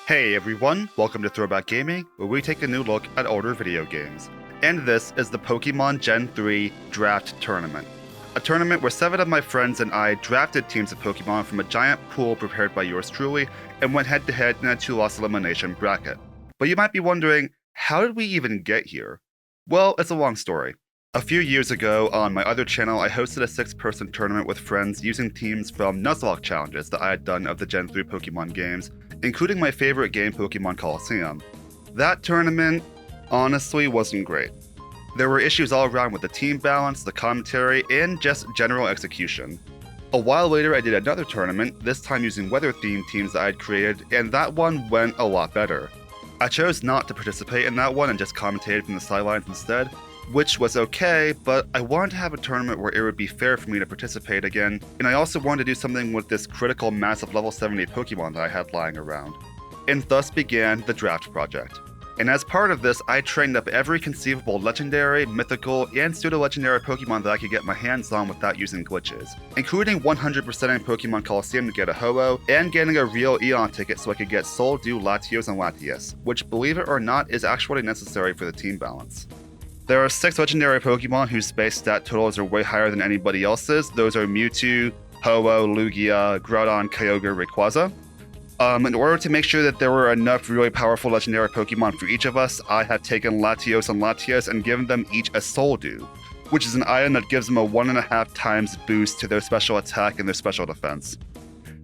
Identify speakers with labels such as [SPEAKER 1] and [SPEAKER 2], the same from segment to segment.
[SPEAKER 1] Hey everyone, welcome to Throwback Gaming, where we take a new look at older video games. And this is the Pokemon Gen 3 Draft Tournament. A tournament where 7 of my friends and I drafted teams of Pokemon from a giant pool prepared by yours truly, and went head to head in a 2-loss elimination bracket. But you might be wondering, how did we even get here? Well, it's a long story. A few years ago, on my other channel, I hosted a 6-person tournament with friends using teams from Nuzlocke challenges that I had done of the Gen 3 Pokemon games, including my favorite game, Pokemon Colosseum. That tournament, honestly, wasn't great. There were issues all around with the team balance, the commentary, and just general execution. A while later, I did another tournament, this time using weather-themed teams that I'd created, and that one went a lot better. I chose not to participate in that one and just commentated from the sidelines instead, which was okay, but I wanted to have a tournament where it would be fair for me to participate again, and I also wanted to do something with this critical mass of level 70 Pokemon that I had lying around. And thus began the Draft Project. And as part of this, I trained up every conceivable legendary, mythical, and pseudo-legendary Pokemon that I could get my hands on without using glitches, including 100%ing Pokemon Colosseum to get a Ho-Oh, and getting a real Eon ticket so I could get Soul Dew, Latios, and Latias, which, believe it or not, is actually necessary for the team balance. There are 6 legendary Pokemon whose base stat totals are way higher than anybody else's. Those are Mewtwo, Ho-Oh, Lugia, Groudon, Kyogre, Rayquaza. In order to make sure that there were enough really powerful legendary Pokemon for each of us, I have taken Latios and Latias and given them each a Soul Dew, which is an item that gives them a 1.5 times boost to their special attack and their special defense.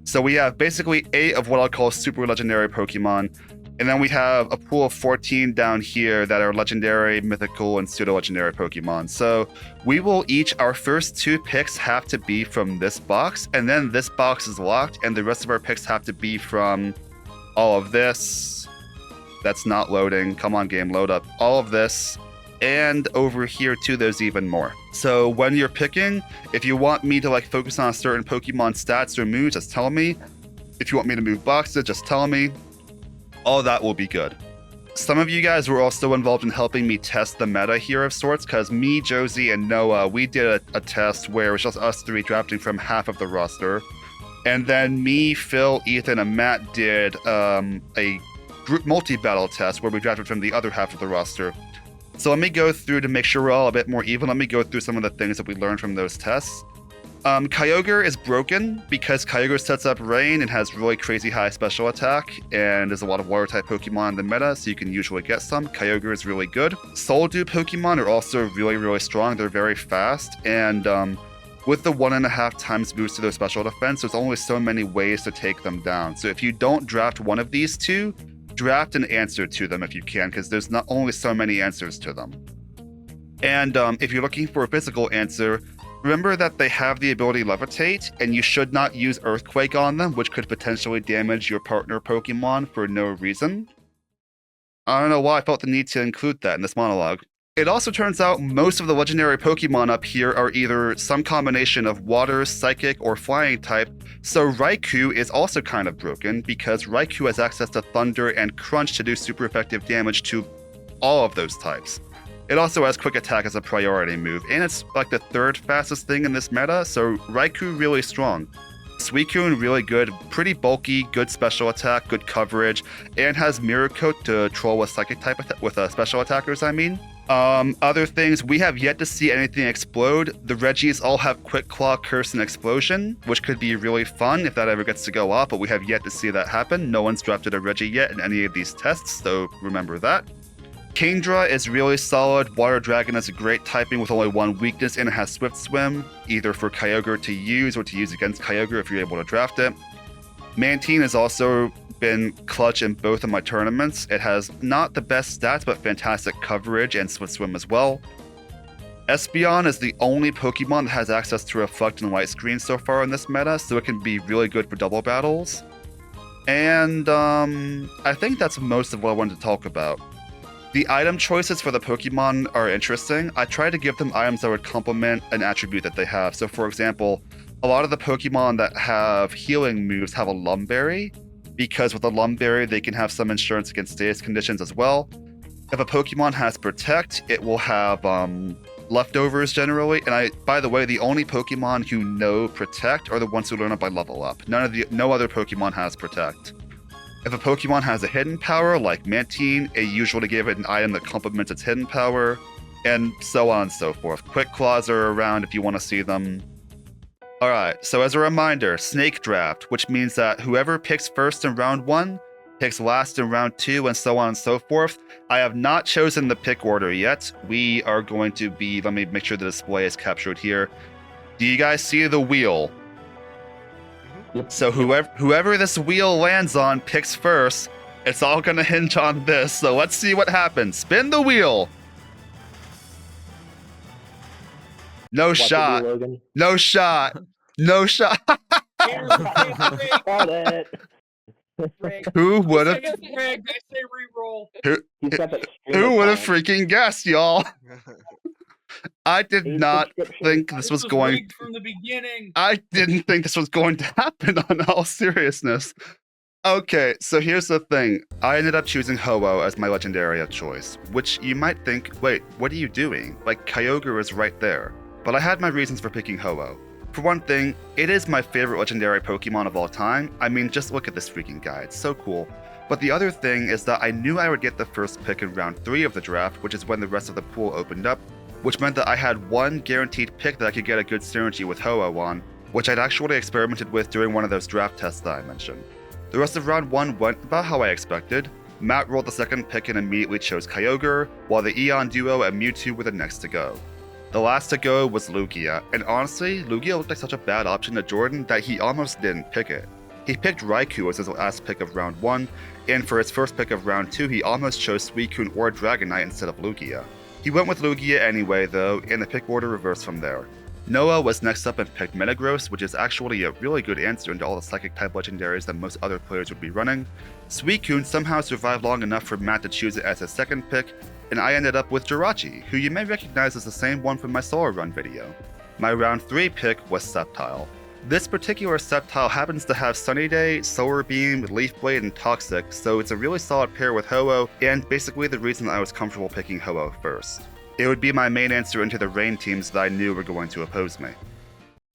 [SPEAKER 1] So we have basically 8 of what I'll call super legendary Pokemon, and then we have a pool of 14 down here that are legendary, mythical, and pseudo-legendary Pokemon. So we will each, our first 2 picks have to be from this box, and then this box is locked, and the rest of our picks have to be from all of this. That's not loading. Come on, game, load up. All of this. And over here too, there's even more. So when you're picking, if you want me to focus on a certain Pokemon stats or moves, just tell me. If you want me to move boxes, just tell me. All that will be good. Some of you guys were also involved in helping me test the meta here of sorts, because me, Josie, and Noah, we did a test where it was just us 3 drafting from half of the roster. And then me, Phil, Ethan, and Matt did a group multi-battle test where we drafted from the other half of the roster. So let me go through to make sure we're all a bit more even. Let me go through some of the things that we learned from those tests. Kyogre is broken because Kyogre sets up rain and has really crazy high special attack, and there's a lot of water type Pokemon in the meta, so you can usually get some. Kyogre is really good. Soul Dew Pokemon are also really, really strong. They're very fast, and with the 1.5 times boost to their special defense, there's only so many ways to take them down. So if you don't draft one of these 2, draft an answer to them if you can, because there's not only so many answers to them. And if you're looking for a physical answer, remember that they have the ability Levitate, and you should not use Earthquake on them, which could potentially damage your partner Pokemon for no reason. I don't know why I felt the need to include that in this monologue. It also turns out most of the legendary Pokemon up here are either some combination of water, psychic, or flying type, so Raikou is also kind of broken because Raikou has access to Thunder and Crunch to do super effective damage to all of those types. It also has Quick Attack as a priority move, and it's like the 3rd fastest thing in this meta, so Raikou really strong. Suicune really good, pretty bulky, good special attack, good coverage, and has Mirror Coat to troll with Psychic type with special attackers, I mean. Other things, we have yet to see anything explode. The Regis all have Quick Claw, Curse, and Explosion, which could be really fun if that ever gets to go off, but we have yet to see that happen. No one's drafted a Regi yet in any of these tests, so remember that. Kingdra is really solid. Water Dragon is a great typing with only 1 weakness, and it has Swift Swim, either for Kyogre to use or to use against Kyogre if you're able to draft it. Mantine has also been clutch in both of my tournaments. It has not the best stats, but fantastic coverage and Swift Swim as well. Espeon is the only Pokemon that has access to Reflect and Light Screen so far in this meta, so it can be really good for double battles. And I think that's most of what I wanted to talk about. The item choices for the Pokemon are interesting. I try to give them items that would complement an attribute that they have. So for example, a lot of the Pokemon that have healing moves have a Lumberry, because with a Lumberry they can have some insurance against status conditions as well. If a Pokemon has Protect, it will have leftovers generally. And by the way, the only Pokemon who know Protect are the ones who learn it by level up. No other Pokemon has Protect. If a Pokemon has a hidden power, like Mantine, it usually gave it an item that complements its hidden power, and so on and so forth. Quick Claws are around if you want to see them. Alright, so as a reminder, Snake Draft, which means that whoever picks first in round 1 picks last in round 2, and so on and so forth. I have not chosen the pick order yet. We are going to be, let me make sure the display is captured here. Do you guys see the wheel?
[SPEAKER 2] Yep.
[SPEAKER 1] So whoever this wheel lands on picks first. It's all gonna hinge on this. So let's see what happens. Spin the wheel. No
[SPEAKER 2] Watch it,
[SPEAKER 1] shot.
[SPEAKER 2] Logan.
[SPEAKER 1] No shot. No shot.
[SPEAKER 2] Got it.
[SPEAKER 1] Who would have?
[SPEAKER 3] I say re-roll.
[SPEAKER 2] He's got that
[SPEAKER 1] Who would have
[SPEAKER 2] streamer
[SPEAKER 1] freaking guessed, y'all? I did
[SPEAKER 2] talent.
[SPEAKER 1] not
[SPEAKER 2] Subscription.
[SPEAKER 1] think this was going.
[SPEAKER 3] rigged from the beginning.
[SPEAKER 1] I didn't think this was going to happen. On all seriousness. Okay, so here's the thing. I ended up choosing Ho-Oh as my legendary of choice, which you might think, wait, what are you doing? Like, Kyogre is right there. But I had my reasons for picking Ho-Oh. For one thing, it is my favorite legendary Pokemon of all time. I mean, just look at this freaking guy, it's so cool. But the other thing is that I knew I would get the first pick in round 3 of the draft, which is when the rest of the pool opened up, which meant that I had one guaranteed pick that I could get a good synergy with Ho-Oh on, which I'd actually experimented with during one of those draft tests that I mentioned. The rest of round 1 went about how I expected. Matt rolled the second pick and immediately chose Kyogre, while the Eon Duo and Mewtwo were the next to go. The last to go was Lugia, and honestly, Lugia looked like such a bad option to Jordan that he almost didn't pick it. He picked Raikou as his last pick of round 1, and for his first pick of round 2 he almost chose Suicune or Dragonite instead of Lugia. He went with Lugia anyway though, and the pick order reversed from there. Noah was next up and picked Metagross, which is actually a really good answer into all the Psychic-type legendaries that most other players would be running. Suicune somehow survived long enough for Matt to choose it as his second pick, and I ended up with Jirachi, who you may recognize as the same one from my Solar Run video. My round 3 pick was Sceptile. This particular Sceptile happens to have Sunny Day, Solar Beam, Leaf Blade, and Toxic, so it's a really solid pair with Ho-Oh, and basically the reason I was comfortable picking Ho-Oh first. It would be my main answer into the rain teams that I knew were going to oppose me.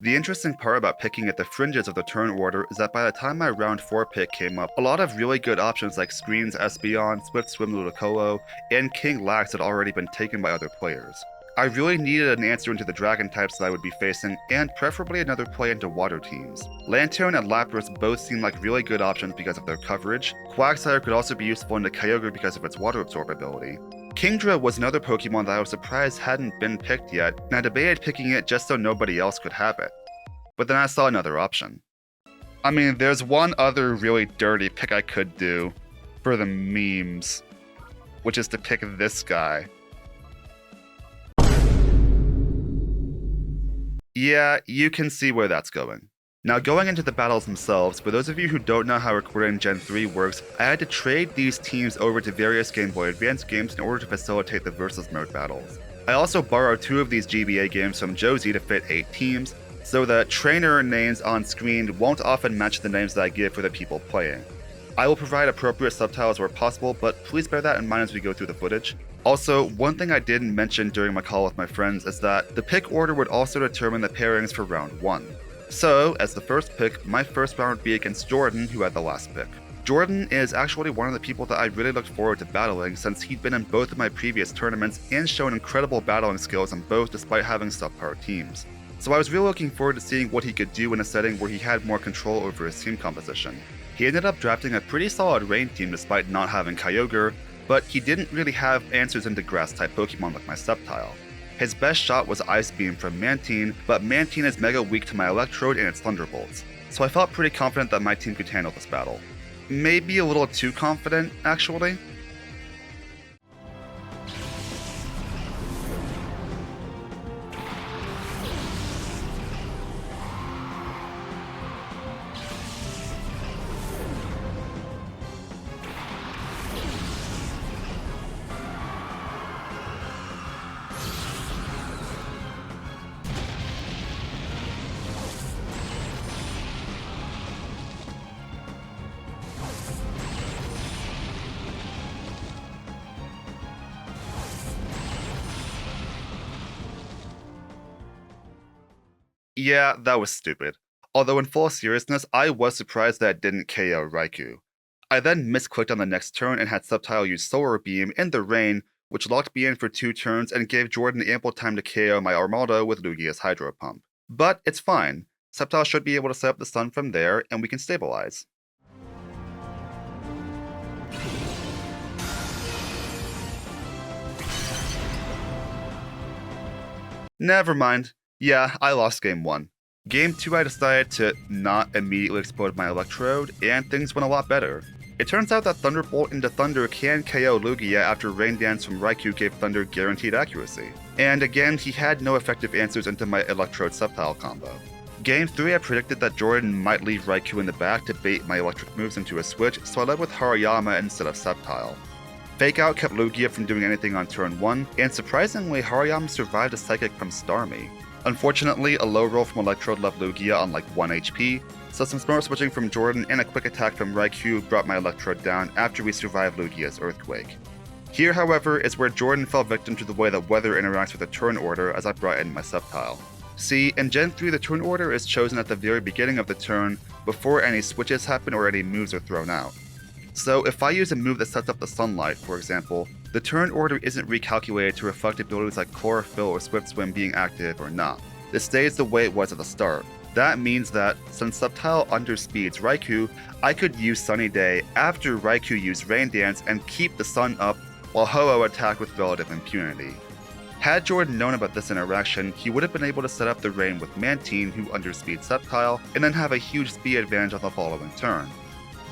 [SPEAKER 1] The interesting part about picking at the fringes of the turn order is that by the time my round 4 pick came up, a lot of really good options like Screens Espeon, Swift Swim Ludicolo, and King Lax had already been taken by other players. I really needed an answer into the dragon types that I would be facing, and preferably another play into water teams. Lanturn and Lapras both seemed like really good options because of their coverage. Quagsire could also be useful into Kyogre because of its water absorbability. Kingdra was another Pokemon that I was surprised hadn't been picked yet, and I debated picking it just so nobody else could have it. But then I saw another option. I mean, there's one other really dirty pick I could do for the memes, which is to pick this guy. Yeah, you can see where that's going. Now going into the battles themselves, for those of you who don't know how recording Gen 3 works, I had to trade these teams over to various Game Boy Advance games in order to facilitate the versus mode battles. I also borrowed 2 of these GBA games from Josie to fit 8 teams, so the trainer names on screen won't often match the names that I give for the people playing. I will provide appropriate subtitles where possible, but please bear that in mind as we go through the footage. Also, one thing I didn't mention during my call with my friends is that the pick order would also determine the pairings for round 1. So, as the first pick, my first round would be against Jordan, who had the last pick. Jordan is actually one of the people that I really looked forward to battling since he'd been in both of my previous tournaments and shown incredible battling skills in both despite having subpar teams. So I was really looking forward to seeing what he could do in a setting where he had more control over his team composition. He ended up drafting a pretty solid rain team despite not having Kyogre, but he didn't really have answers into grass-type Pokemon like my Sceptile. His best shot was Ice Beam from Mantine, but Mantine is mega weak to my Electrode and its Thunderbolts, so I felt pretty confident that my team could handle this battle. Maybe a little too confident, actually. Yeah, that was stupid. Although in full seriousness, I was surprised that it didn't KO Raikou. I then misclicked on the next turn and had Sceptile use Solar Beam in the rain, which locked me in for 2 turns and gave Jordan ample time to KO my Armaldo with Lugia's Hydro Pump. But it's fine. Sceptile should be able to set up the stun from there, and we can stabilize. Never mind. Yeah, I lost game 1. Game 2 I decided to not immediately explode my Electrode, and things went a lot better. It turns out that Thunderbolt into Thunder can KO Lugia after Rain Dance from Raikou gave Thunder guaranteed accuracy. And again, he had no effective answers into my Electrode Sceptile combo. Game 3 I predicted that Jordan might leave Raikou in the back to bait my electric moves into a switch, so I led with Hariyama instead of Sceptile. Fake Out kept Lugia from doing anything on turn 1, and surprisingly, Hariyama survived a Psychic from Starmie. Unfortunately, a low roll from Electrode left Lugia on like 1 HP, so some smart switching from Jordan and a quick attack from Raikou brought my Electrode down after we survived Lugia's Earthquake. Here, however, is where Jordan fell victim to the way that weather interacts with the turn order as I brought in my Sceptile. See, in Gen 3 the turn order is chosen at the very beginning of the turn, before any switches happen or any moves are thrown out. So if I use a move that sets up the Sunlight, for example, the turn order isn't recalculated to reflect abilities like Chlorophyll or Swift Swim being active or not. This stays the way it was at the start. That means that, since Sceptile underspeeds Raikou, I could use Sunny Day after Raikou used Rain Dance and keep the sun up while Ho-Oh attacked with relative impunity. Had Jordan known about this interaction, he would have been able to set up the rain with Mantine, who underspeeds Sceptile, and then have a huge speed advantage on the following turn.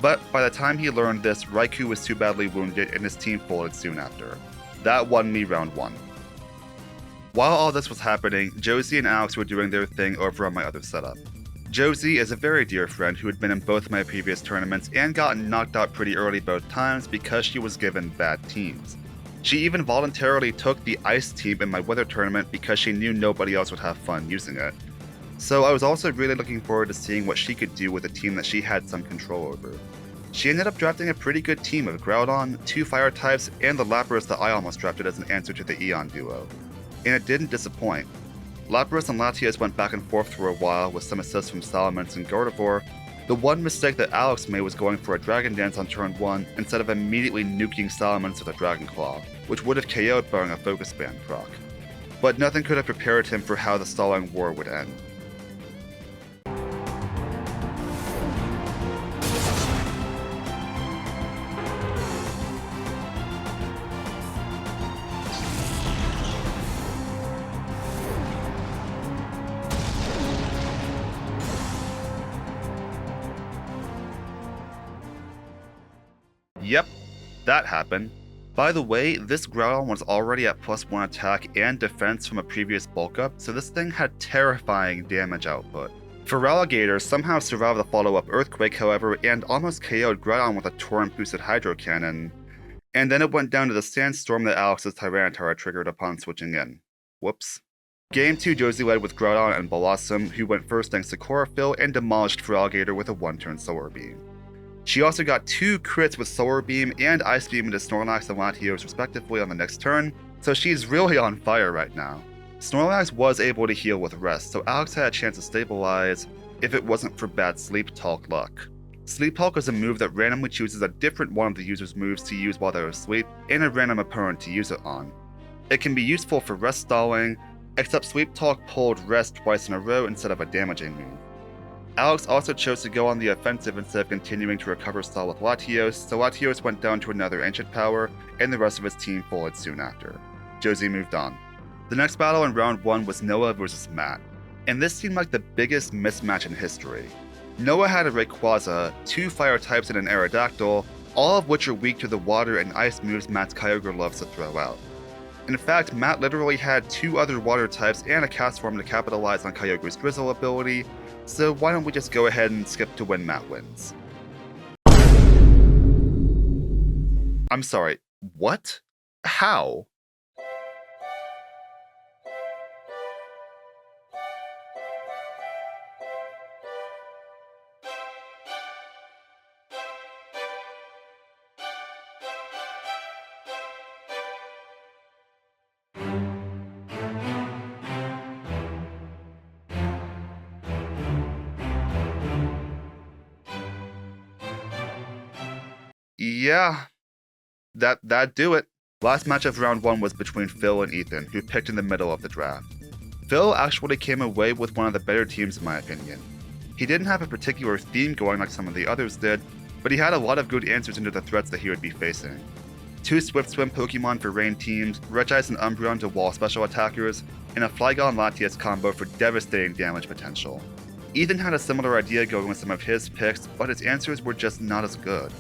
[SPEAKER 1] But by the time he learned this, Raikou was too badly wounded and his team folded soon after. That won me round 1. While all this was happening, Josie and Alex were doing their thing over on my other setup. Josie is a very dear friend who had been in both my previous tournaments and gotten knocked out pretty early both times because she was given bad teams. She even voluntarily took the Ice team in my weather tournament because she knew nobody else would have fun using it. So I was also really looking forward to seeing what she could do with a team that she had some control over. She ended up drafting a pretty good team of Groudon, 2 fire types, and the Lapras that I almost drafted as an answer to the Eon duo. And it didn't disappoint. Lapras and Latias went back and forth for a while with some assists from Salamence and Gardevoir. The one mistake that Alex made was going for a Dragon Dance on turn 1 instead of immediately nuking Salamence with a Dragon Claw, which would have KO'd barring a Focus Band proc. But nothing could have prepared him for how the stalling war would end. Yep, that happened. By the way, this Groudon was already at +1 attack and defense from a previous bulk up, so this thing had terrifying damage output. Feraligatr somehow survived the follow-up Earthquake, however, and almost KO'd Groudon with a Torrent-boosted Hydro Cannon. And then it went down to the Sandstorm that Alex's Tyranitar triggered upon switching in. Whoops. Game 2 Josie led with Groudon and Blossom, who went first thanks to Chlorophyll and demolished Feraligatr with a 1-turn Solar Beam. She also got 2 crits with Solar Beam and Ice Beam into Snorlax and Latios respectively on the next turn, so she's really on fire right now. Snorlax was able to heal with Rest, so Alex had a chance to stabilize if it wasn't for bad Sleep Talk luck. Sleep Talk is a move that randomly chooses a different one of the user's moves to use while they're asleep, and a random opponent to use it on. It can be useful for Rest stalling, except Sleep Talk pulled Rest twice in a row instead of a damaging move. Alex also chose to go on the offensive instead of continuing to recover stall with Latios, so Latios went down to another Ancient Power, and the rest of his team folded soon after. Josie moved on. The next battle in round 1 was Noah vs Matt, and this seemed like the biggest mismatch in history. Noah had a Rayquaza, 2 fire types and an Aerodactyl, all of which are weak to the water and ice moves Matt's Kyogre loves to throw out. In fact, Matt literally had 2 other water types and a cast form to capitalize on Kyogre's Drizzle ability, so why don't we just go ahead and skip to when Matt wins. I'm sorry, what? How? yeah, that'd do it. Last match of round 1 was between Phil and Ethan, who picked in the middle of the draft. Phil actually came away with one of the better teams in my opinion. He didn't have a particular theme going like some of the others did, but he had a lot of good answers into the threats that he would be facing. 2 Swift Swim Pokemon for rain teams, Regice and Umbreon to wall special attackers, and a Flygon Latias combo for devastating damage potential. Ethan had a similar idea going with some of his picks, but his answers were just not as good.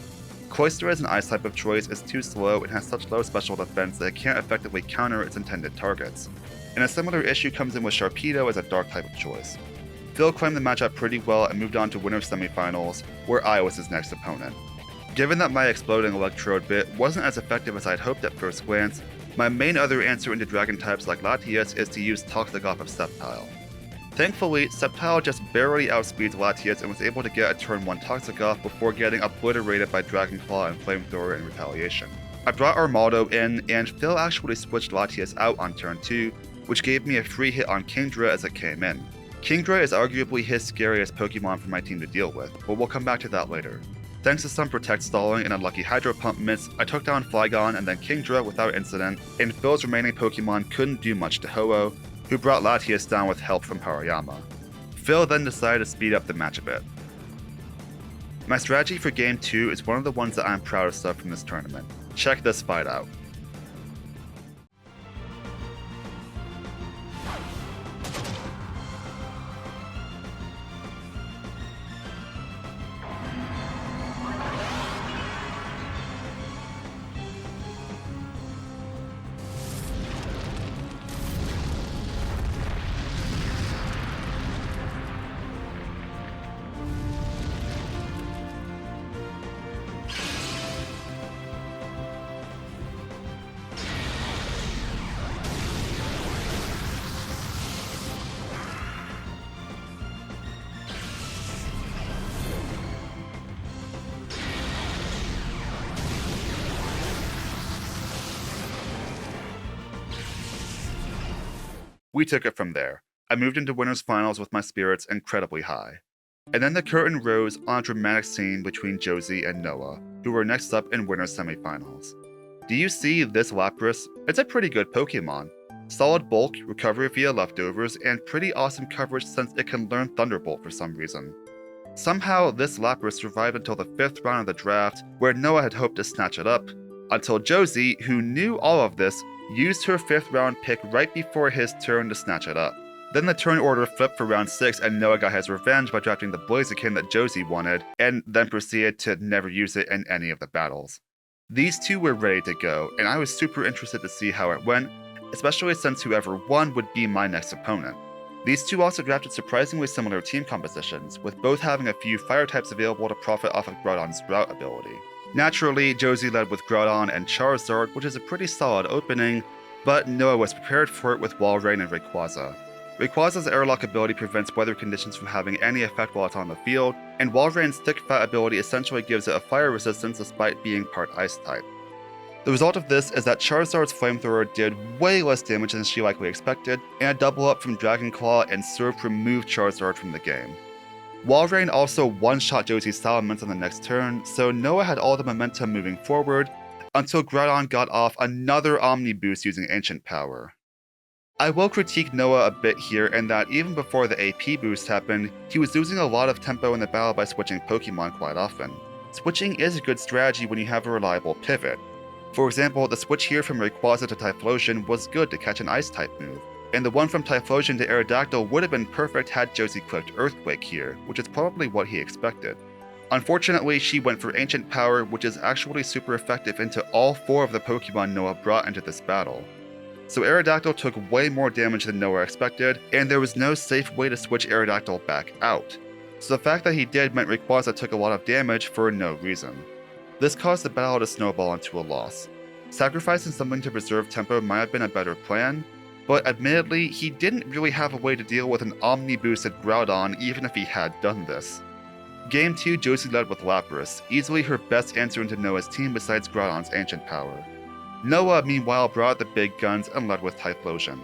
[SPEAKER 1] Cloyster as an ice type of choice is too slow and has such low special defense that it can't effectively counter its intended targets. And a similar issue comes in with Sharpedo as a dark type of choice. Phil claimed the matchup pretty well and moved on to winners semifinals, where I was his next opponent. Given that my exploding electrode bit wasn't as effective as I'd hoped at first glance, my main other answer into dragon types like Latias is to use Toxic off of Sceptile. Thankfully, Sceptile just barely outspeeds Latias and was able to get a turn 1 Toxic off before getting obliterated by Dragon Claw and Flamethrower in retaliation. I brought Armaldo in, and Phil actually switched Latias out on turn 2, which gave me a free hit on Kingdra as it came in. Kingdra is arguably his scariest Pokemon for my team to deal with, but we'll come back to that later. Thanks to some Protect stalling and a lucky Hydro Pump miss, I took down Flygon and then Kingdra without incident, and Phil's remaining Pokemon couldn't do much to Ho-Oh, who brought Latias down with help from Hariyama. Phil then decided to speed up the match a bit. My strategy for Game 2 is one of the ones that I'm proudest of from this tournament. Check this fight out. We took it from there. I moved into winners finals with my spirits incredibly high. And then the curtain rose on a dramatic scene between Josie and Noah, who were next up in winners semifinals. Do you see this Lapras? It's a pretty good Pokemon. Solid bulk, recovery via leftovers, and pretty awesome coverage since it can learn Thunderbolt for some reason. Somehow, this Lapras survived until the 5th round of the draft, where Noah had hoped to snatch it up, until Josie, who knew all of this, used her 5th round pick right before his turn to snatch it up. Then the turn order flipped for round 6 and Noah got his revenge by drafting the Blaziken that Josie wanted, and then proceeded to never use it in any of the battles. These two were ready to go, and I was super interested to see how it went, especially since whoever won would be my next opponent. These two also drafted surprisingly similar team compositions, with both having a few fire types available to profit off of Groudon's Drought ability. Naturally, Josie led with Groudon and Charizard, which is a pretty solid opening, but Noah was prepared for it with Walrein and Rayquaza. Rayquaza's Airlock ability prevents weather conditions from having any effect while it's on the field, and Walrein's Thick Fat ability essentially gives it a fire resistance despite being part Ice type. The result of this is that Charizard's Flamethrower did way less damage than she likely expected, and a double up from Dragon Claw and Surf removed Charizard from the game. Walrein also one-shot Josie's Salamence on the next turn, so Noah had all the momentum moving forward, until Groudon got off another Omni Boost using Ancient Power. I will critique Noah a bit here in that even before the AP boost happened, he was losing a lot of tempo in the battle by switching Pokemon quite often. Switching is a good strategy when you have a reliable pivot. For example, the switch here from Rayquaza to Typhlosion was good to catch an Ice-type move, and the one from Typhlosion to Aerodactyl would have been perfect had Josie clicked Earthquake here, which is probably what he expected. Unfortunately, she went for Ancient Power, which is actually super effective into all 4 of the Pokemon Noah brought into this battle. So Aerodactyl took way more damage than Noah expected, and there was no safe way to switch Aerodactyl back out. So the fact that he did meant Rayquaza took a lot of damage for no reason. This caused the battle to snowball into a loss. Sacrificing something to preserve tempo might have been a better plan, but admittedly, he didn't really have a way to deal with an Omni-boosted Groudon even if he had done this. Game 2, Josie led with Lapras, easily her best answer into Noah's team besides Groudon's Ancient Power. Noah, meanwhile, brought the big guns and led with Typhlosion.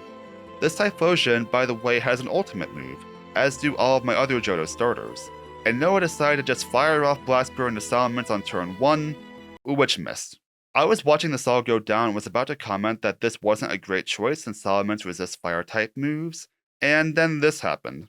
[SPEAKER 1] This Typhlosion, by the way, has an ultimate move, as do all of my other Johto starters, and Noah decided to just fire off Blast Burn to Salamence on turn 1, which missed. I was watching this all go down and was about to comment that this wasn't a great choice since Salamence resists fire-type moves, and then this happened.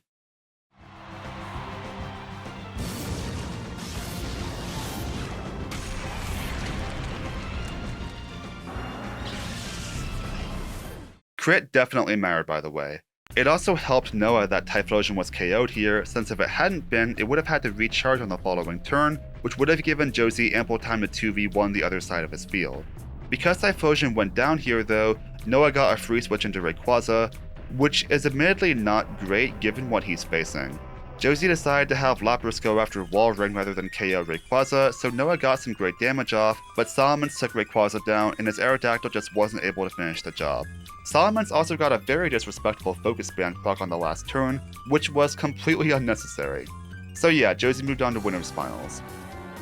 [SPEAKER 1] Crit definitely mattered, by the way. It also helped Noah that Typhlosion was KO'd here, since if it hadn't been, it would have had to recharge on the following turn, which would have given Josie ample time to 2v1 the other side of his field. Because Typhlosion went down here though, Noah got a free switch into Rayquaza, which is admittedly not great given what he's facing. Josie decided to have Lapras go after Wall Ring rather than KO Rayquaza, so Noah got some great damage off, but Salamence took Rayquaza down and his Aerodactyl just wasn't able to finish the job. Salamence also got a very disrespectful Focus Band proc on the last turn, which was completely unnecessary. So yeah, Josie moved on to Winners Finals.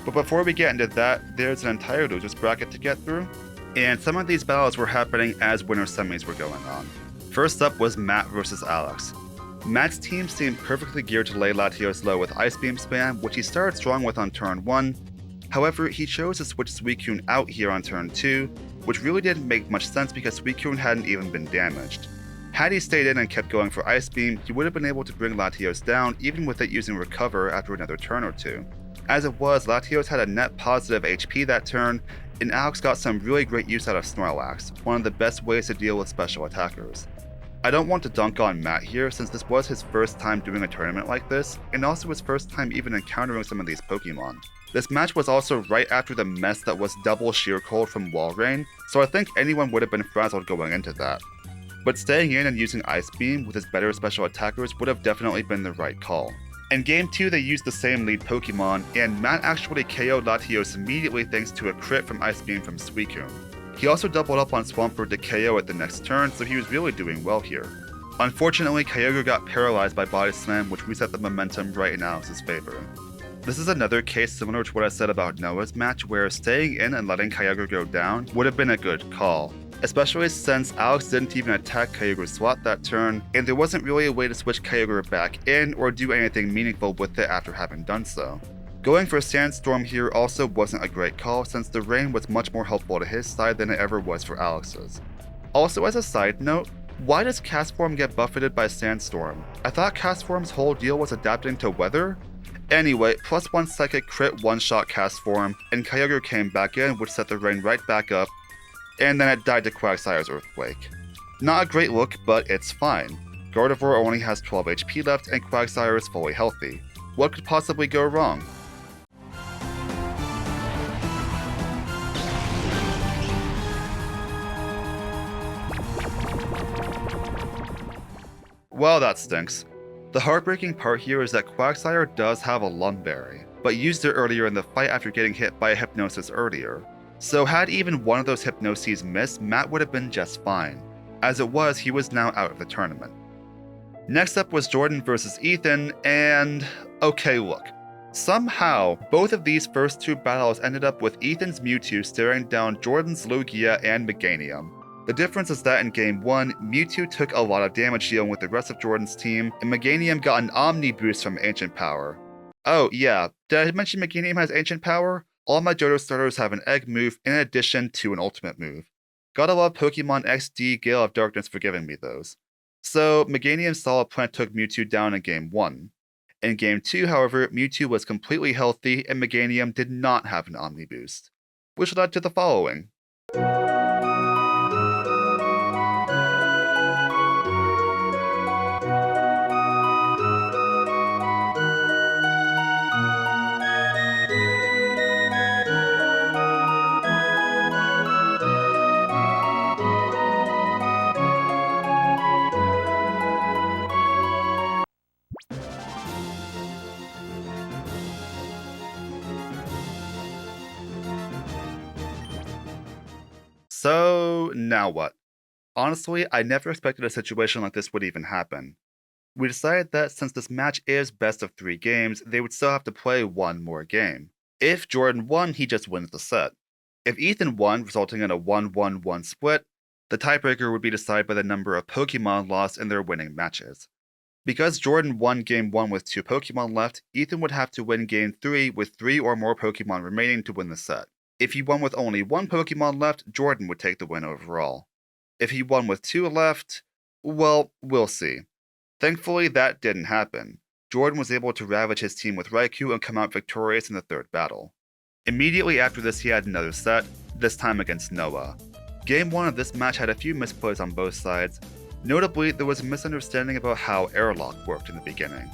[SPEAKER 1] But before we get into that, there's an entire losers bracket to get through, and some of these battles were happening as Winners Semis were going on. First up was Matt versus Alex. Matt's team seemed perfectly geared to lay Latios low with Ice Beam spam, which he started strong with on turn 1. However, he chose to switch Suicune out here on turn 2, which really didn't make much sense because Suicune hadn't even been damaged. Had he stayed in and kept going for Ice Beam, he would have been able to bring Latios down even with it using Recover after another turn or two. As it was, Latios had a net positive HP that turn, and Alex got some really great use out of Snorlax, one of the best ways to deal with special attackers. I don't want to dunk on Matt here since this was his first time doing a tournament like this, and also his first time even encountering some of these Pokemon. This match was also right after the mess that was double Sheer Cold from Walrein, so I think anyone would have been frazzled going into that. But staying in and using Ice Beam with his better special attackers would have definitely been the right call. In Game 2 they used the same lead Pokemon, and Matt actually KO'd Latios immediately thanks to a crit from Ice Beam from Suicune. He also doubled up on Swampert to KO at the next turn, so he was really doing well here. Unfortunately, Kyogre got paralyzed by Body Slam, which reset the momentum right in Alex's favor. This is another case similar to what I said about Noah's match, where staying in and letting Kyogre go down would have been a good call, especially since Alex didn't even attack Kyogre's SWAT that turn, and there wasn't really a way to switch Kyogre back in or do anything meaningful with it after having done so. Going for Sandstorm here also wasn't a great call since the rain was much more helpful to his side than it ever was for Alex's. Also, as a side note, why does Castform get buffeted by Sandstorm? I thought Castform's whole deal was adapting to weather? Anyway, +1 Psychic crit one-shot Castform, and Kyogre came back in, which set the rain right back up, and then it died to Quagsire's Earthquake. Not a great look, but it's fine. Gardevoir only has 12 HP left and Quagsire is fully healthy. What could possibly go wrong? Well, that stinks. The heartbreaking part here is that Quagsire does have a Lum Berry, but used it earlier in the fight after getting hit by a Hypnosis earlier. So had even one of those Hypnoses missed, Matt would have been just fine. As it was, he was now out of the tournament. Next up was Jordan versus Ethan, and okay, look. Somehow, both of these first two battles ended up with Ethan's Mewtwo staring down Jordan's Lugia and Meganium. The difference is that in Game 1, Mewtwo took a lot of damage dealing with the rest of Jordan's team, and Meganium got an Omni boost from Ancient Power. Oh yeah, did I mention Meganium has Ancient Power? All my Johto starters have an Egg move in addition to an Ultimate move. Gotta love Pokemon XD Gale of Darkness for giving me those. So, Meganium's Solid Plant took Mewtwo down in Game 1. In Game 2, however, Mewtwo was completely healthy and Meganium did not have an Omni boost, which led to the following. So, now what? Honestly, I never expected a situation like this would even happen. We decided that since this match is best of 3 games, they would still have to play one more game. If Jordan won, he just wins the set. If Ethan won, resulting in a 1-1-1 split, the tiebreaker would be decided by the number of Pokemon lost in their winning matches. Because Jordan won Game 1 with 2 Pokemon left, Ethan would have to win Game 3 with 3 or more Pokemon remaining to win the set. If he won with only one Pokemon left, Jordan would take the win overall. If he won with 2 left, well, we'll see. Thankfully, that didn't happen. Jordan was able to ravage his team with Raikou and come out victorious in the 3rd battle. Immediately after this, he had another set, this time against Noah. Game 1 of this match had a few misplays on both sides. Notably, there was a misunderstanding about how Airlock worked in the beginning.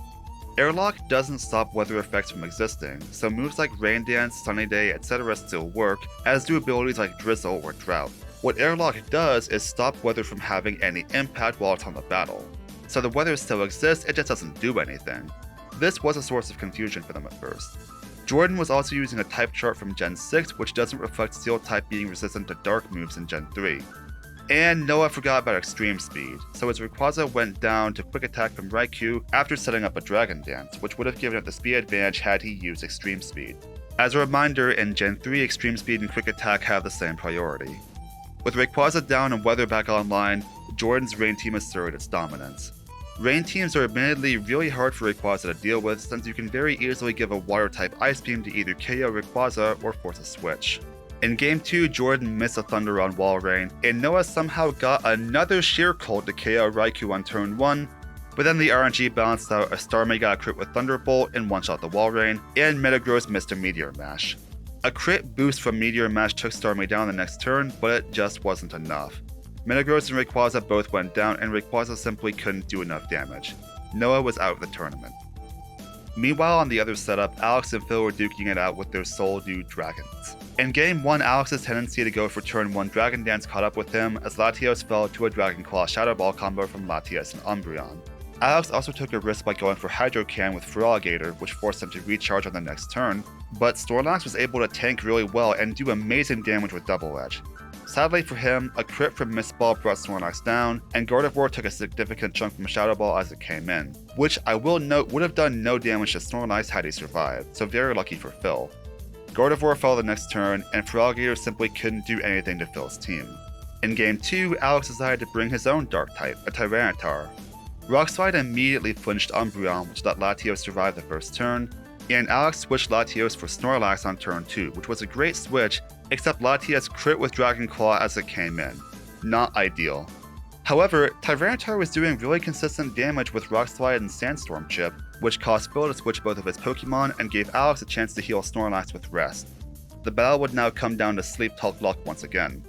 [SPEAKER 1] Airlock doesn't stop weather effects from existing, so moves like Rain Dance, Sunny Day, etc. still work, as do abilities like Drizzle or Drought. What Airlock does is stop weather from having any impact while it's on the battle. So the weather still exists, it just doesn't do anything. This was a source of confusion for them at first. Jordan was also using a type chart from Gen 6 which doesn't reflect Steel type being resistant to dark moves in Gen 3. And Noah forgot about Extreme Speed, so his Rayquaza went down to Quick Attack from Raikou after setting up a Dragon Dance, which would have given it the speed advantage had he used Extreme Speed. As a reminder, in Gen 3, Extreme Speed and Quick Attack have the same priority. With Rayquaza down and weather back online, Jordan's Rain Team asserted its dominance. Rain teams are admittedly really hard for Rayquaza to deal with since you can very easily give a Water-type Ice Beam to either KO Rayquaza or force a switch. In Game 2, Jordan missed a Thunder on Walrein, and Noah somehow got another Sheer Cold to KO Raikou on turn 1, but then the RNG balanced out as Starmie got a crit with Thunderbolt and one-shot the Walrein, and Metagross missed a Meteor Mash. A crit boost from Meteor Mash took Starmie down the next turn, but it just wasn't enough. Metagross and Rayquaza both went down, and Rayquaza simply couldn't do enough damage. Noah was out of the tournament. Meanwhile, on the other setup, Alex and Phil were duking it out with their Soul Dew Dragons. In Game 1, Alex's tendency to go for turn 1 Dragon Dance caught up with him as Latios fell to a Dragon Claw Shadow Ball combo from Latias and Umbreon. Alex also took a risk by going for Hydro-Can with Feraligatr, which forced him to recharge on the next turn, but Snorlax was able to tank really well and do amazing damage with Double Edge. Sadly for him, a crit from Mist Ball brought Snorlax down, and Gardevoir took a significant chunk from Shadow Ball as it came in, which I will note would have done no damage to Snorlax had he survived, so very lucky for Phil. Gardevoir fell the next turn, and Feraligatr simply couldn't do anything to Phil's team. In Game 2, Alex decided to bring his own Dark type, a Tyranitar. Rock Slide immediately flinched Umbreon, which let Latios survive the first turn, and Alex switched Latios for Snorlax on turn 2, which was a great switch, except Latias crit with Dragon Claw as it came in. Not ideal. However, Tyranitar was doing really consistent damage with Rock Slide and Sandstorm Chip, which caused Phil to switch both of his Pokemon and gave Alex a chance to heal Snorlax with Rest. The battle would now come down to Sleep Talk Luck once again.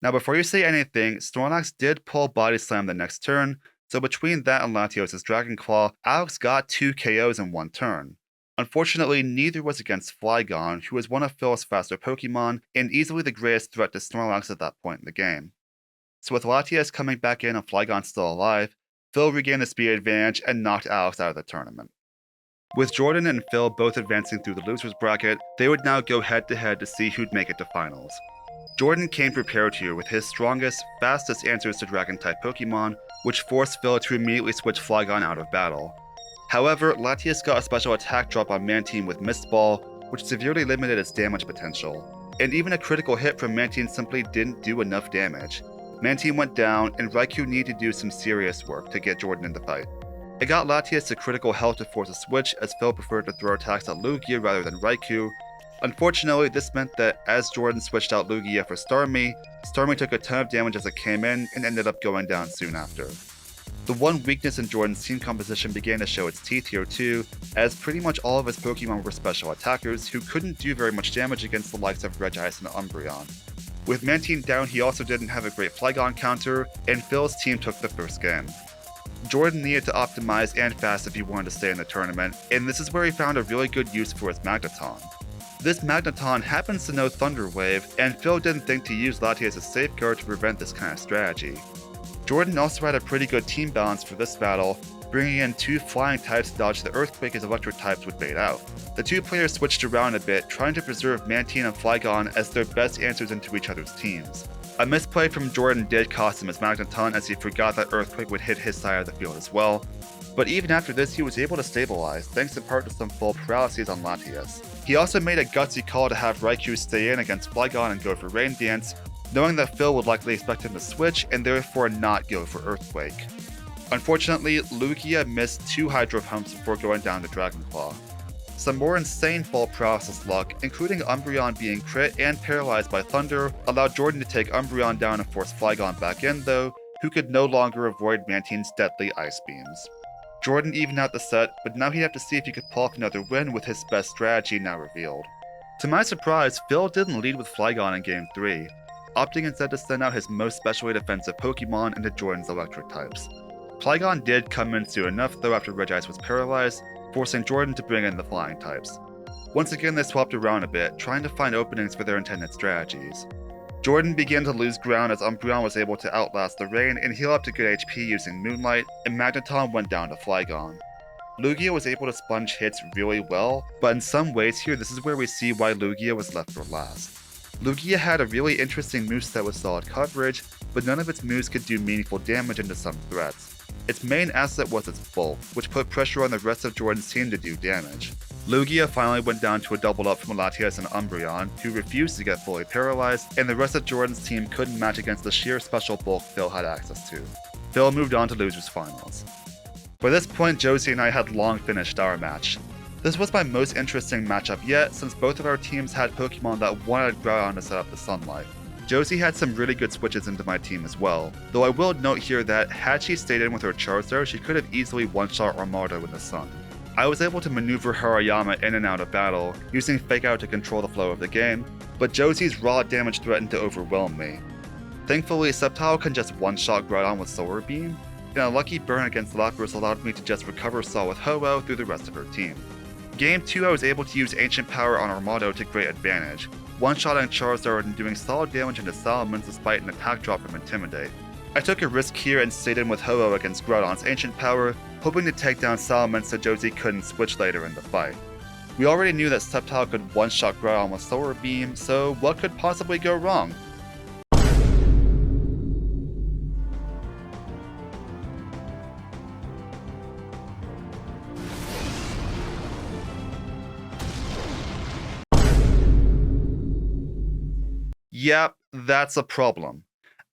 [SPEAKER 1] Now before you say anything, Snorlax did pull Body Slam the next turn, so between that and Latios' Dragon Claw, Alex got 2 KOs in one turn. Unfortunately, neither was against Flygon, who was one of Phil's faster Pokemon, and easily the greatest threat to Snorlax at that point in the game. So with Latias coming back in and Flygon still alive, Phil regained the speed advantage and knocked Alex out of the tournament. With Jordan and Phil both advancing through the losers bracket, they would now go head to head to see who'd make it to finals. Jordan came prepared here with his strongest, fastest answers to Dragon-type Pokemon, which forced Phil to immediately switch Flygon out of battle. However, Latias got a special attack drop on Mantine with Mist Ball, which severely limited its damage potential, and even a critical hit from Mantine simply didn't do enough damage. Mantine went down, and Raikou needed to do some serious work to get Jordan in the fight. It got Latias to critical health to force a switch, as Phil preferred to throw attacks at Lugia rather than Raikou. Unfortunately, this meant that as Jordan switched out Lugia for Starmie, Starmie took a ton of damage as it came in and ended up going down soon after. The one weakness in Jordan's team composition began to show its teeth here too, as pretty much all of his Pokemon were special attackers who couldn't do very much damage against the likes of Regice and Umbreon. With Mantine down, he also didn't have a great Flygon counter, and Phil's team took the first game. Jordan needed to optimize and fast if he wanted to stay in the tournament, and this is where he found a really good use for his Magneton. This Magneton happens to know Thunder Wave, and Phil didn't think to use Latias as a safeguard to prevent this kind of strategy. Jordan also had a pretty good team balance for this battle, bringing in 2 flying types to dodge the Earthquake his electric types would bait out. The two players switched around a bit, trying to preserve Mantine and Flygon as their best answers into each other's teams. A misplay from Jordan did cost him his Magneton as he forgot that Earthquake would hit his side of the field as well, but even after this he was able to stabilize, thanks in part to some full paralyses on Latias. He also made a gutsy call to have Raikou stay in against Flygon and go for Rain Dance, knowing that Phil would likely expect him to switch and therefore not go for Earthquake. Unfortunately, Lugia missed 2 Hydro Pumps before going down to Dragon Claw. Some more insane fall paralysis luck, including Umbreon being crit and paralyzed by Thunder, allowed Jordan to take Umbreon down and force Flygon back in though, who could no longer avoid Mantine's deadly Ice Beams. Jordan evened out the set, but now he'd have to see if he could pull off another win with his best strategy now revealed. To my surprise, Phil didn't lead with Flygon in Game 3, opting instead to send out his most specially defensive Pokemon into Jordan's electric types. Flygon did come in soon enough though after Regice was paralyzed, forcing Jordan to bring in the flying types. Once again they swapped around a bit, trying to find openings for their intended strategies. Jordan began to lose ground as Umbreon was able to outlast the rain and heal up to good HP using Moonlight, and Magneton went down to Flygon. Lugia was able to sponge hits really well, but in some ways here this is where we see why Lugia was left for last. Lugia had a really interesting moveset with solid coverage, but none of its moves could do meaningful damage into some threats. Its main asset was its bulk, which put pressure on the rest of Jordan's team to do damage. Lugia finally went down to a double up from Latias and Umbreon, who refused to get fully paralyzed, and the rest of Jordan's team couldn't match against the sheer special bulk Phil had access to. Phil moved on to Losers Finals. By this point, Josie and I had long finished our match. This was my most interesting matchup yet, since both of our teams had Pokemon that wanted Groudon to set up the Sunlight. Josie had some really good switches into my team as well, though I will note here that had she stayed in with her Charizard, she could have easily one-shot Armado in the sun. I was able to maneuver Hariyama in and out of battle, using Fake Out to control the flow of the game, but Josie's raw damage threatened to overwhelm me. Thankfully, Sceptile can just one-shot Groudon with Solar Beam, and a lucky burn against Lapras allowed me to just recover Saw with Ho-Oh through the rest of her team. Game 2 I was able to use Ancient Power on Armado to great advantage, one-shotting Charizard and doing solid damage into Salamence despite an attack drop from Intimidate. I took a risk here and stayed in with Ho-Oh against Groudon's Ancient Power, hoping to take down Salamence so Josie couldn't switch later in the fight. We already knew that Sceptile could one-shot Groudon with Solar Beam, so what could possibly go wrong? Yep, that's a problem.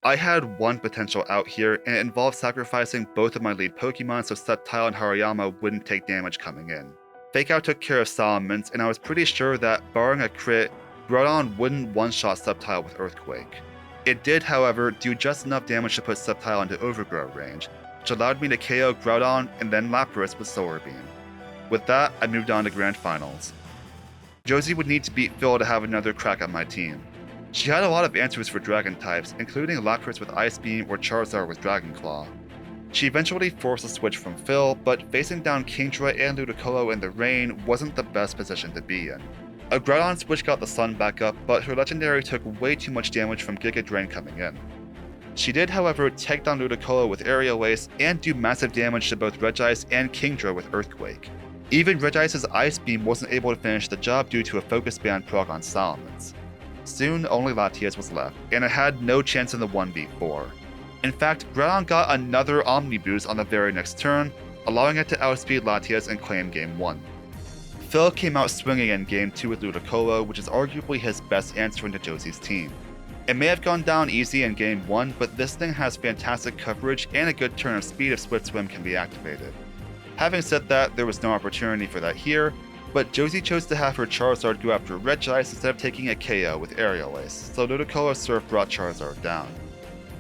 [SPEAKER 1] I had one potential out here, and it involved sacrificing both of my lead Pokemon so Sceptile and Hariyama wouldn't take damage coming in. Fake Out took care of Salamence, and I was pretty sure that, barring a crit, Groudon wouldn't one-shot Sceptile with Earthquake. It did, however, do just enough damage to put Sceptile into Overgrow range, which allowed me to KO Groudon and then Lapras with Solar Beam. With that, I moved on to Grand Finals. Josie would need to beat Phil to have another crack at my team. She had a lot of answers for Dragon types, including Lapras with Ice Beam or Charizard with Dragon Claw. She eventually forced a switch from Phil, but facing down Kingdra and Ludicolo in the rain wasn't the best position to be in. A Groudon switch got the sun back up, but her legendary took way too much damage from Giga Drain coming in. She did, however, take down Ludicolo with Aerial Ace and do massive damage to both Regice and Kingdra with Earthquake. Even Regice's Ice Beam wasn't able to finish the job due to a Focus Band proc on Salamence. Soon, only Latias was left, and it had no chance in the 1v4. In fact, Groudon got another Omni Boost on the very next turn, allowing it to outspeed Latias and claim Game 1. Phil came out swinging in Game 2 with Ludicolo, which is arguably his best answer into Josie's team. It may have gone down easy in Game 1, but this thing has fantastic coverage and a good turn of speed if Swift Swim can be activated. Having said that, there was no opportunity for that here, but Josie chose to have her Charizard go after Regice instead of taking a KO with Aerial Ace, so Ludicolo's Surf brought Charizard down.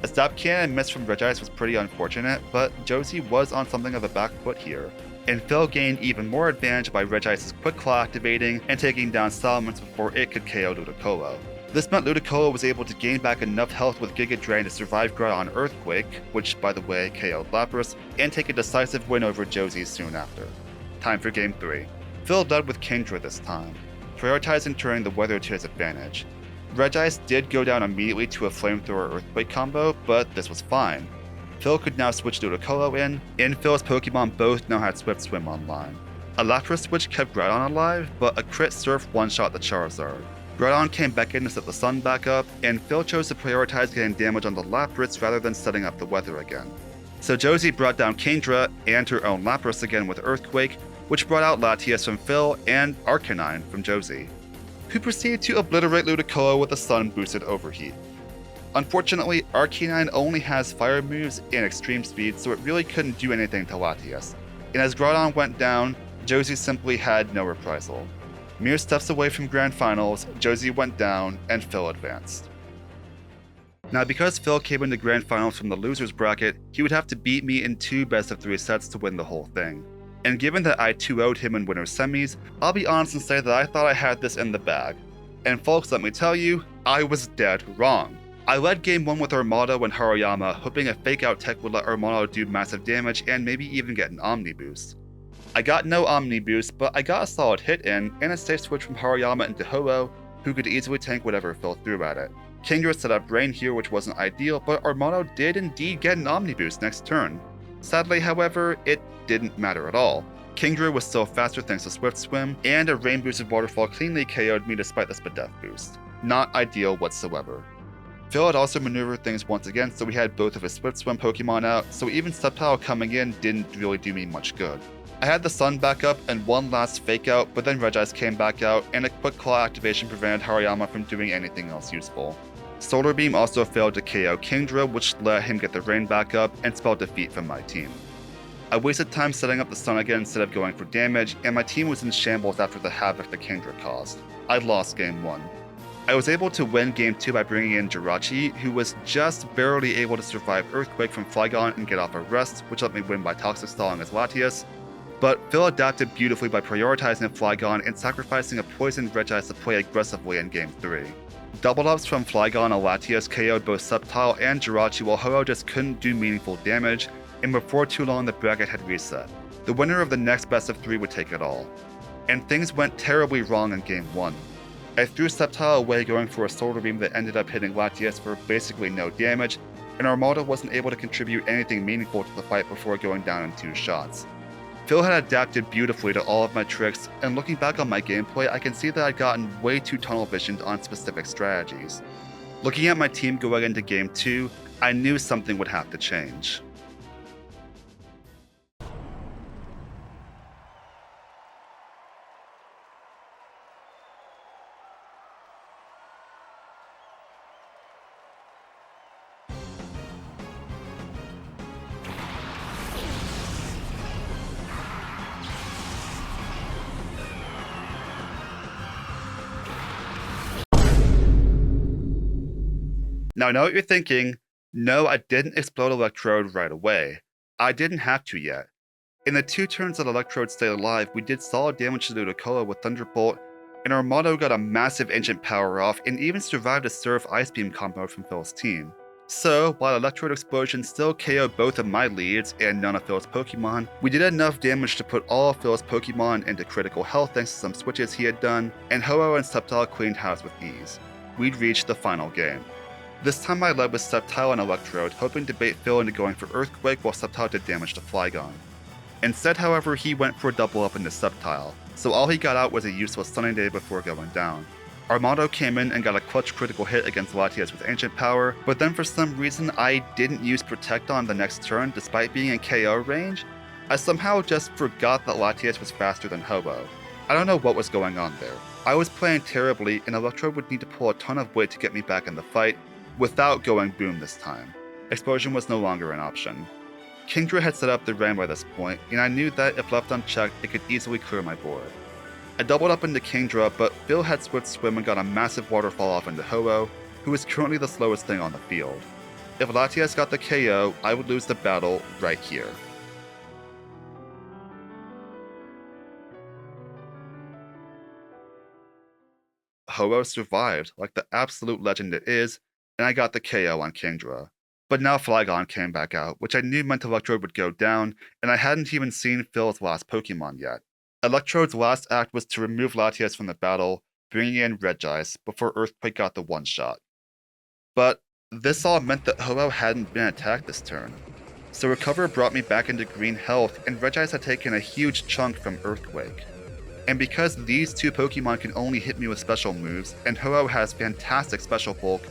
[SPEAKER 1] A Stop Cannon miss from Regice was pretty unfortunate, but Josie was on something of a back foot here, and Phil gained even more advantage by Regice's Quick Claw activating and taking down Salamence before it could KO Ludicolo. This meant Ludicolo was able to gain back enough health with Giga Drain to survive Groudon Earthquake, which by the way KO'd Lapras, and take a decisive win over Josie soon after. Time for Game 3. Phil led with Kingdra this time, prioritizing turning the weather to his advantage. Regice did go down immediately to a Flamethrower Earthquake combo, but this was fine. Phil could now switch Ludicolo in, and Phil's Pokemon both now had Swift Swim online. A Lapras switch kept Groudon alive, but a crit Surf one-shot the Charizard. Groudon came back in to set the sun back up, and Phil chose to prioritize getting damage on the Lapras rather than setting up the weather again. So Josie brought down Kingdra and her own Lapras again with Earthquake, which brought out Latias from Phil and Arcanine from Josie, who proceeded to obliterate Ludicolo with a sun-boosted Overheat. Unfortunately, Arcanine only has fire moves and extreme speed, so it really couldn't do anything to Latias. And as Groudon went down, Josie simply had no reprisal. Mere steps away from Grand Finals, Josie went down, and Phil advanced. Now, because Phil came into Grand Finals from the losers bracket, he would have to beat me in 2 best-of-3 sets to win the whole thing. And given that I 2-0'd him in winner semis, I'll be honest and say that I thought I had this in the bag. And folks, let me tell you, I was dead wrong. I led game 1 with Armado and Haruyama, hoping a fake-out tech would let Armado do massive damage and maybe even get an Omni boost. I got no Omni boost, but I got a solid hit in, and a safe switch from Haruyama into Ho-Oh, who could easily tank whatever Phil threw at it. Kingdra set up Rain here, which wasn't ideal, but Armado did indeed get an Omni boost next turn. Sadly, however, it didn't matter at all. Kingdra was still faster thanks to Swift Swim, and a Rain boosted Waterfall cleanly KO'd me despite the Spadef boost. Not ideal whatsoever. Phil had also maneuvered things once again, so we had both of his Swift Swim Pokemon out, so even Sceptile coming in didn't really do me much good. I had the Sun back up and one last fake out, but then Regice came back out, and a quick claw activation prevented Haruyama from doing anything else useful. Solar Beam also failed to KO Kingdra, which let him get the Rain back up and spelled defeat from my team. I wasted time setting up the Sun again instead of going for damage, and my team was in shambles after the havoc that Kingdra caused. I lost game 1. I was able to win game 2 by bringing in Jirachi, who was just barely able to survive Earthquake from Flygon and get off a rest, which let me win by Toxic Stalling as Latias. But Phil adapted beautifully by prioritizing Flygon and sacrificing a poisoned Regice to play aggressively in game 3. Double ups from Flygon and Latias KO'd both Sceptile and Jirachi while Ho-Oh just couldn't do meaningful damage, and before too long the bracket had reset. The winner of the next best of 3 would take it all. And things went terribly wrong in game 1. I threw Sceptile away going for a Solar Beam that ended up hitting Latias for basically no damage, and Armada wasn't able to contribute anything meaningful to the fight before going down in 2 shots. Phil had adapted beautifully to all of my tricks, and looking back on my gameplay, I can see that I'd gotten way too tunnel visioned on specific strategies. Looking at my team going into game 2, I knew something would have to change. Now I know what you're thinking. No, I didn't explode Electrode right away. I didn't have to yet. In the 2 turns that Electrode stayed alive, we did solid damage to Ludicolo with Thunderbolt, and Armado got a massive Ancient Power off and even survived a Surf Ice Beam combo from Phil's team. So, while Electrode Explosion still KO'd both of my leads and none of Phil's Pokemon, we did enough damage to put all of Phil's Pokemon into critical health thanks to some switches he had done, and Ho-Oh and Sceptile cleaned house with ease. We'd reached the final game. This time I led with Sceptile and Electrode, hoping to bait Phil into going for Earthquake while Sceptile did damage to Flygon. Instead, however, he went for a double up into Sceptile, so all he got out was a useless Sunny Day before going down. Armado came in and got a clutch critical hit against Latias with Ancient Power, but then for some reason I didn't use Protect on the next turn despite being in KO range. I somehow just forgot that Latias was faster than Ho-Oh. I don't know what was going on there. I was playing terribly, and Electrode would need to pull a ton of weight to get me back in the fight, without going boom this time. Explosion was no longer an option. Kingdra had set up the Ram by this point, and I knew that if left unchecked, it could easily clear my board. I doubled up into Kingdra, but Phil had Swift Swim and got a massive waterfall off into Ho-Oh, who is currently the slowest thing on the field. If Latias got the KO, I would lose the battle right here. Ho-Oh survived, like the absolute legend it is, and I got the KO on Kingdra. But now Flygon came back out, which I knew meant Electrode would go down, and I hadn't even seen Phil's last Pokemon yet. Electrode's last act was to remove Latias from the battle, bringing in Regice before Earthquake got the one-shot. But this all meant that Ho-Oh hadn't been attacked this turn. So Recover brought me back into green health, and Regice had taken a huge chunk from Earthquake. And because these 2 Pokemon can only hit me with special moves, and Ho-Oh has fantastic Special Bulk,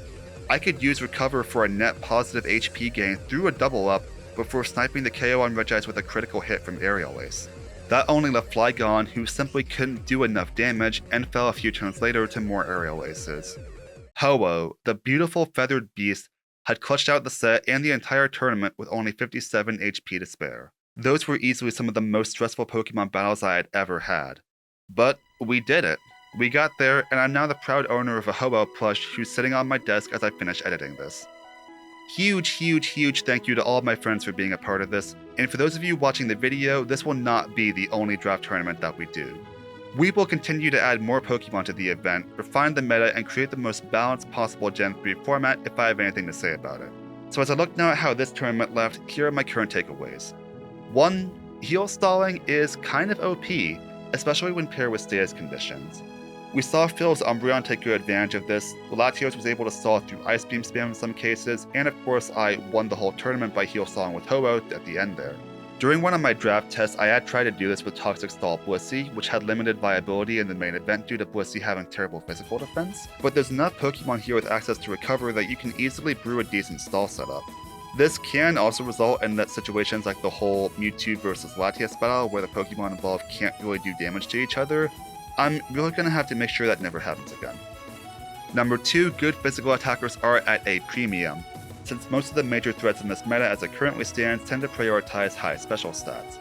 [SPEAKER 1] I could use Recover for a net positive HP gain through a double up before sniping the KO on Regice with a critical hit from Aerial Ace. That only left Flygon, who simply couldn't do enough damage and fell a few turns later to more Aerial Aces. Ho-Oh, the beautiful feathered beast, had clutched out the set and the entire tournament with only 57 HP to spare. Those were easily some of the most stressful Pokemon battles I had ever had. But we did it. We got there, and I'm now the proud owner of a Ho-Oh plush who's sitting on my desk as I finish editing this. Huge thank you to all of my friends for being a part of this, and for those of you watching the video, this will not be the only draft tournament that we do. We will continue to add more Pokemon to the event, refine the meta, and create the most balanced possible Gen 3 format if I have anything to say about it. So as I look now at how this tournament left, here are my current takeaways. 1. Heal stalling is kind of OP, especially when paired with status conditions. We saw Phil's Umbreon take good advantage of this, Latios was able to stall through Ice Beam spam in some cases, and of course I won the whole tournament by heal stalling with Ho-Oh at the end there. During one of my draft tests, I had tried to do this with Toxic Stall Blissey, which had limited viability in the main event due to Blissey having terrible physical defense, but there's enough Pokemon here with access to recover that you can easily brew a decent stall setup. This can also result in that situations like the whole Mewtwo versus Latias battle where the Pokemon involved can't really do damage to each other. I'm really going to have to make sure that never happens again. Number 2, good physical attackers are at a premium, since most of the major threats in this meta as it currently stands tend to prioritize high special stats.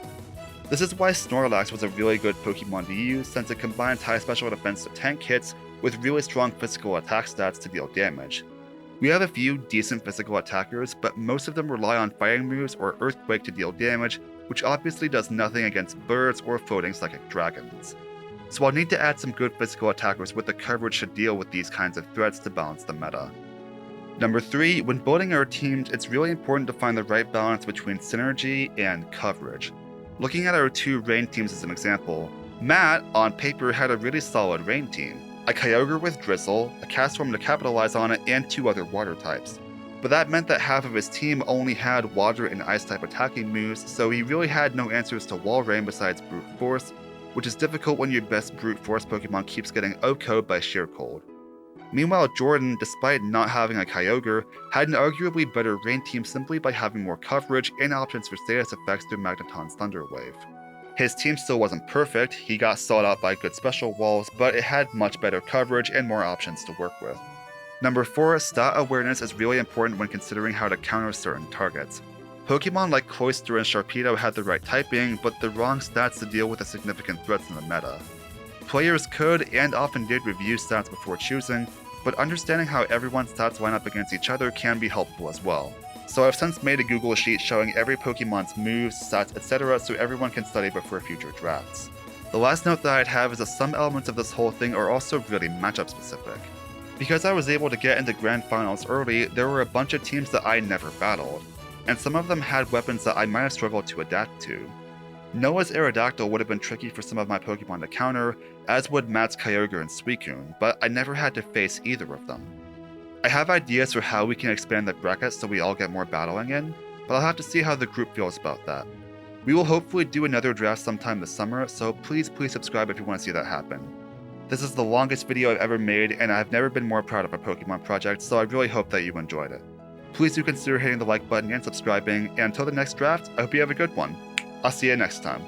[SPEAKER 1] This is why Snorlax was a really good Pokemon to use, since it combines high special defense to tank hits with really strong physical attack stats to deal damage. We have a few decent physical attackers, but most of them rely on fighting moves or Earthquake to deal damage, which obviously does nothing against birds or floating psychic dragons. So I'll need to add some good physical attackers with the coverage to deal with these kinds of threats to balance the meta. Number 3, when building our teams, it's really important to find the right balance between synergy and coverage. Looking at our 2 rain teams as an example, Matt, on paper, had a really solid rain team. A Kyogre with Drizzle, a Castform to capitalize on it, and 2 other water types. But that meant that half of his team only had water and ice type attacking moves, so he really had no answers to Wall Rain besides Brute Force, which is difficult when your best Brute Force Pokemon keeps getting OHKO'd by sheer cold. Meanwhile, Jordan, despite not having a Kyogre, had an arguably better rain team simply by having more coverage and options for status effects through Magneton's Thunder Wave. His team still wasn't perfect, he got sought out by good special walls, but it had much better coverage and more options to work with. Number 4, stat awareness is really important when considering how to counter certain targets. Pokemon like Cloyster and Sharpedo had the right typing, but the wrong stats to deal with the significant threats in the meta. Players could and often did review stats before choosing, but understanding how everyone's stats line up against each other can be helpful as well. So I've since made a Google sheet showing every Pokemon's moves, stats, etc. so everyone can study before future drafts. The last note that I'd have is that some elements of this whole thing are also really matchup specific. Because I was able to get into Grand Finals early, there were a bunch of teams that I never battled, and some of them had weapons that I might have struggled to adapt to. Noah's Aerodactyl would have been tricky for some of my Pokemon to counter, as would Matt's Kyogre and Suicune, but I never had to face either of them. I have ideas for how we can expand the bracket so we all get more battling in, but I'll have to see how the group feels about that. We will hopefully do another draft sometime this summer, so please subscribe if you want to see that happen. This is the longest video I've ever made, and I've never been more proud of a Pokemon project, so I really hope that you enjoyed it. Please do consider hitting the like button and subscribing, and until the next draft, I hope you have a good one. I'll see you next time.